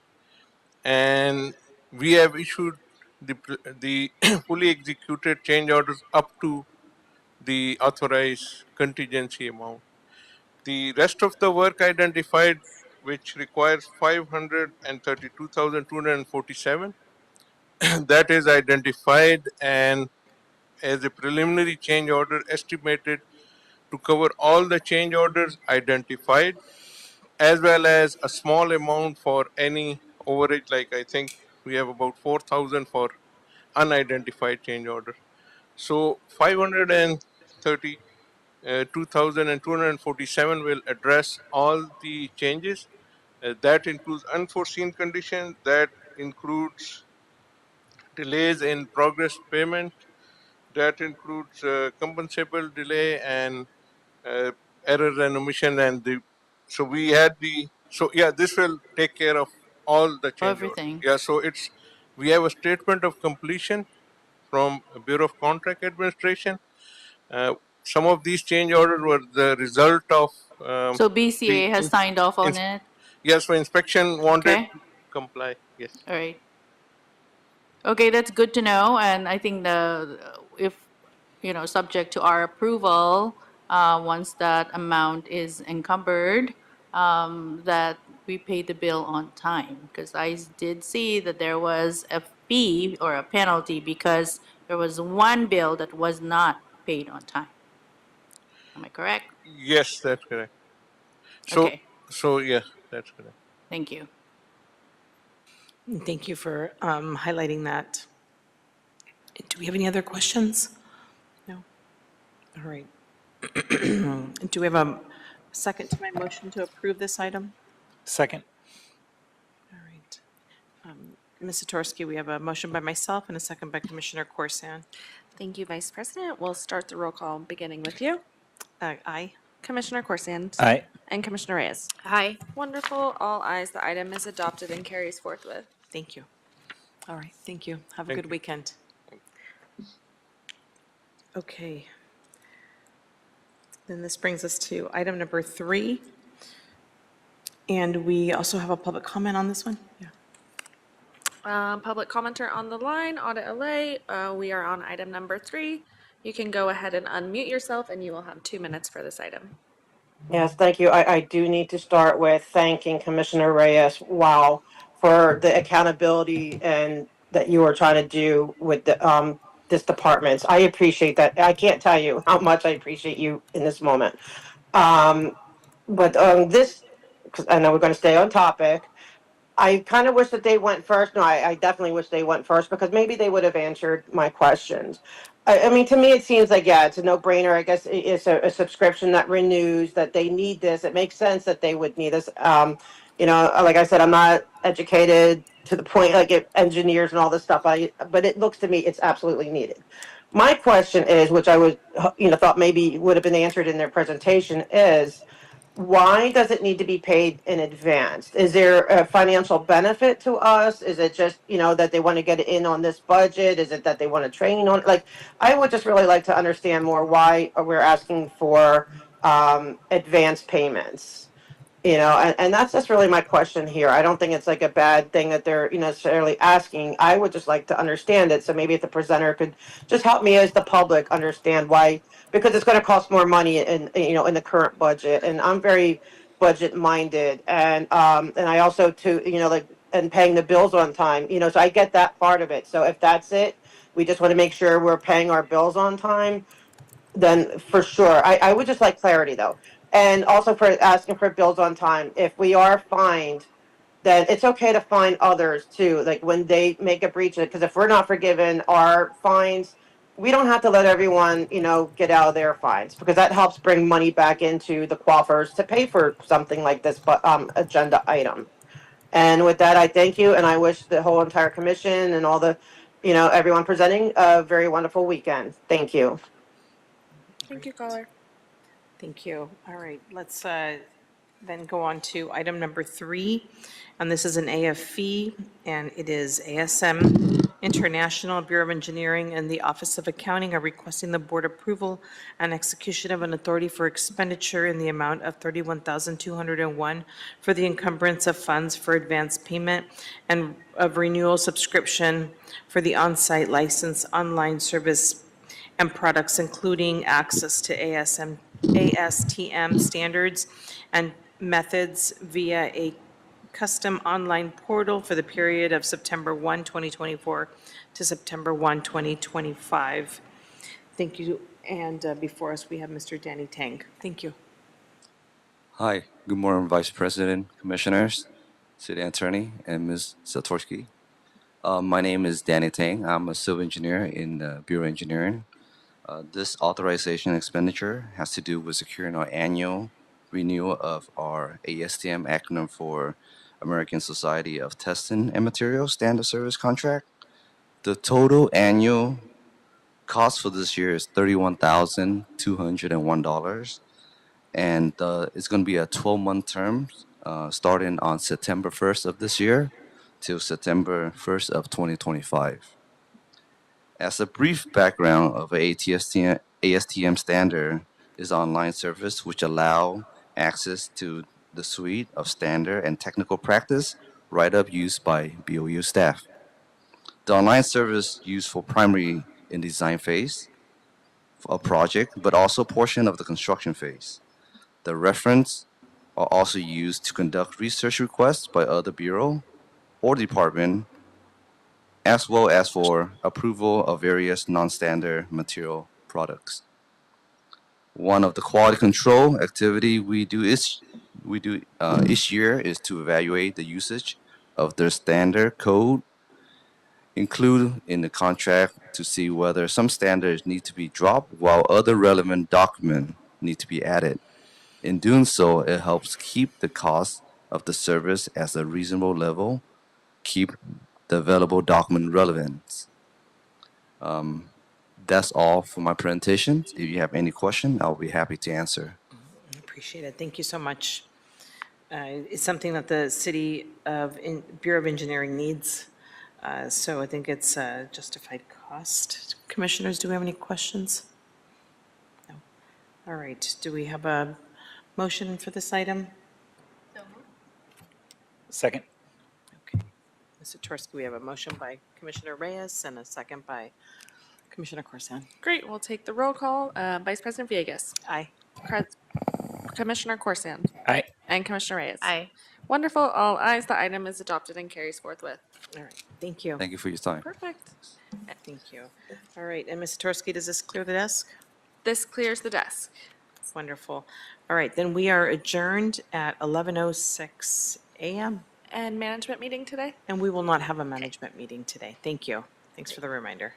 and we have issued the fully executed change orders up to the authorized contingency amount. The rest of the work identified, which requires 532,247, that is identified and as a preliminary change order estimated to cover all the change orders identified, as well as a small amount for any overage. Like I think we have about 4,000 for unidentified change order. So 532,247 will address all the changes. That includes unforeseen conditions, that includes delays in progress payment, that includes compensable delay and errors and omission, and so we had this will take care of all the change orders. Everything. Yeah, so we have a statement of completion from Bureau of Contract Administration. Some of these change orders were the result of So BCA has signed off on it? Yes, so inspection wanted Okay. to comply. Yes. All right. Okay, that's good to know, and I think if, subject to our approval, once that amount is encumbered, that we pay the bill on time, because I did see that there was a fee or a penalty because there was one bill that was not paid on time. Am I correct? Yes, that's correct. So, Okay. Yeah, that's correct. Thank you. Thank you for highlighting that. Do we have any other questions? No? All right. Do we have a second to my motion to approve this item? Second. All right. Ms. Satorsky, we have a motion by myself and a second by Commissioner Corsan. Thank you, Vice President. We'll start the roll call, beginning with you. Aye. Commissioner Corsan. Aye. And Commissioner Reyes. Hi. Wonderful. All ayes. The item is adopted and carries forthwith. Thank you. All right, thank you. Have a Thank good you. weekend. Okay. Then this brings us to item number 3. And we also have a public comment on this one? Yeah. Public commenter on the line, Audit LA. We are on item number 3. You can go ahead and unmute yourself, and you will have 2 minutes for this item. Yes, thank you. I do need to start with thanking Commissioner Reyes, wow, for the accountability and that you are trying to do with the this department. I appreciate that. I can't tell you how much I appreciate you in this moment. But this, because I know we're going to stay on topic, I kind of wish that they went first. No, I definitely wish they went first because maybe they would have answered my questions. I mean, to me, it seems like, yeah, it's a no-brainer. I guess it's a subscription that renews, that they need this. It makes sense that they would need this. Like I said, I'm not educated to the point like engineers and all this stuff. But it looks to me it's absolutely needed. My question is, which I would, thought maybe would have been answered in their presentation, is why does it need to be paid in advance? Is there a financial benefit to us? Is it just, that they want to get it in on this budget? Is it that they want to train on, like, I would just really like to understand more why we're asking for advance payments. And that's just really my question here. I don't think it's like a bad thing that they're necessarily asking. I would just like to understand it. So maybe if the presenter could just help me as the public understand why, because it's going to cost more money in the current budget. And I'm very budget minded, and I also too, and paying the bills on time. So I get that part of it. So if that's it, we just want to make sure we're paying our bills on time, then for sure. I would just like clarity though. And also for asking for bills on time. If we are fined, then it's okay to fine others too, like when they make a breach of it. Because if we're not forgiven our fines, we don't have to let everyone, get out of their fines, because that helps bring money back into the coffers to pay for something like this agenda item. And with that, I thank you, and I wish the whole entire commission and all the, everyone presenting a very wonderful weekend. Thank you. Thank you, caller. Thank you. All right, let's then go on to item number 3. And this is an AFE, and it is ASM International, Bureau of Engineering, and the Office of Accounting are requesting the board approval and execution of an authority for expenditure in the amount of $31,201 for the encumbrance of funds for advance payment and of renewal subscription for the on-site license online service and products, including access to ASTM standards and methods via a custom online portal for the period of September 1, 2024 to September 1, 2025. Thank you. And before us, we have Mr. Danny Tang. Thank you. Hi, good morning, Vice President, Commissioners, City Attorney, and Ms. Satorsky. My name is Danny Tang. I'm a civil engineer in the Bureau of Engineering. This authorization expenditure has to do with securing our annual renewal of our ASTM, acronym for American Society of Testing and Materials Standard Service Contract. The total annual cost for this year is $31,201, and it's going to be a 12-month term starting on September 1st of this year till September 1st of 2025. As a brief background of ASTM standard is online service which allow access to the suite of standard and technical practice write-up used by BOU staff. The online service used for primary in design phase of a project, but also portion of the construction phase. The reference are also used to conduct research requests by other bureau or department, as well as for approval of various non-standard material products. One of the quality control activity we do each year is to evaluate the usage of their standard code, include in the contract to see whether some standards need to be dropped while other relevant documents need to be added. In doing so, it helps keep the cost of the service at a reasonable level, keep the available document relevant. That's all for my presentation. If you have any question, I'll be happy to answer. Appreciate it. Thank you so much. It's something that the City of Bureau of Engineering needs. So I think it's a justified cost. Commissioners, do we have any questions? No. All right. Do we have a motion for this item? Second. Okay. Mr. Tursky, we have a motion by Commissioner Reyes and a second by Commissioner Corson. Great, we'll take the roll call. Vice President Villegas. Aye. Commissioner Corson. Aye. And Commissioner Reyes. Aye. Wonderful, all ayes. The item is adopted and carries forthwith. All right. Thank you. Thank you for your time. Perfect. Thank you. All right. And Ms. Tursky, does this clear the desk? This clears the desk. Wonderful. All right. Then we are adjourned at 11:06 a.m. And management meeting today? And we will not have a management meeting today. Thank you. Thanks for the reminder.